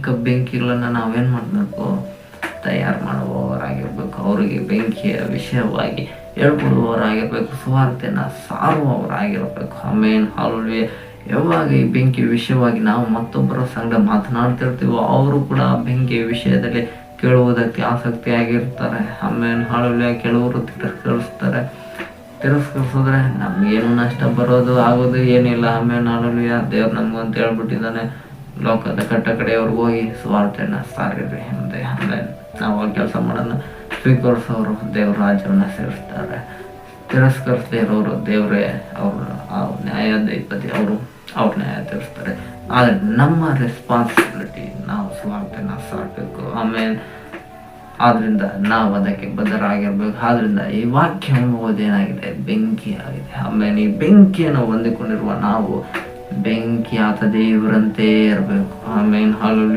ಅನೇಕ ಬೆಂಕಿಗಳನ್ನು ನಾವೇನು ಮಾಡಬೇಕು, ತಯಾರು ಮಾಡುವವರಾಗಿರ್ಬೇಕು. ಅವರಿಗೆ ಬೆಂಕಿಯ ವಿಷಯವಾಗಿ ಹೇಳ್ಕೊಡುವವರಾಗಿರ್ಬೇಕು, ಸುವಾರ್ತೆನ ಸಾರುವವರಾಗಿರ್ಬೇಕು. ಆಮೇನ್, ಹಲ್ಲೆಲೂಯಾ. ಯಾವಾಗ ಈ ಬೆಂಕಿಯ ವಿಷಯವಾಗಿ ನಾವು ಮತ್ತೊಬ್ಬರ ಸಂಗಡ ಮಾತನಾಡ್ತಿರ್ತೀವೋ ಅವರು ಕೂಡ ಬೆಂಕಿಯ ವಿಷಯದಲ್ಲಿ ಕೇಳುವುದಕ್ಕೆ ಆಸಕ್ತಿಯಾಗಿರ್ತಾರೆ. ಆಮೇನ್, ಹಲ್ಲೆಲೂಯಾ. ಕೆಲವರು ತಿರಸ್ಕರಿಸಿದ್ರೆ ನಮಗೇನು ನಷ್ಟ ಬರೋದು ಆಗೋದು ಏನಿಲ್ಲ. ಆಮೇನ್, ಹಲ್ಲೆಲೂಯಾ. ದೇವ್ರು ನಮಗಂತ ಹೇಳ್ಬಿಟ್ಟಿದ್ದಾನೆ, ಲೋಕದ ಕಟ್ಟ ಕಡೆಯವ್ರಿಗೆ ಹೋಗಿ ಸುವಾರ್ತೆನ ಸಾರಿರಿ ಎಂದೆ. ಆಮೇಲೆ ನಾವು ಕೆಲಸ ಮಾಡೋಣ. ಸ್ವೀಕರಿಸೋರು ದೇವ್ರ ರಾಜ್ಯವನ್ನು ಸೇರಿಸ್ತಾರೆ, ತಿರಸ್ಕರಿಸದೇ ಇರೋರು ದೇವರೇ ಅವರು ನ್ಯಾಯಾಧಿಪತಿ, ಅವ್ರ ನ್ಯಾಯ ತೀರಿಸ್ತಾರೆ. ಆದರೆ ನಮ್ಮ ರೆಸ್ಪಾನ್ಸಿಬಿಲಿಟಿ, ನಾವು ಸುವಾರ್ತೆನ ಸಾರಬೇಕು. ಆಮೇಲೆ ಆದ್ರಿಂದ ನಾವು ಅದಕ್ಕೆ ಬದ್ಧರಾಗಿರ್ಬೇಕು. ಆದ್ರಿಂದ ಈ ವಾಕ್ಯ ಎಂಬುದೇನಾಗಿದೆ, ಬೆಂಕಿ ಆಗಿದೆ. ಆಮೇಲೆ ಈ ಬೆಂಕಿಯನ್ನು ಹೊಂದಿಕೊಂಡಿರುವ ನಾವು ಬೆಂಕಿ ಆತ ದೇವರಂತೆ ಇರಬೇಕು. ಆಮೇನ್, ಹಲ್ಲೆಲೂಯಾ.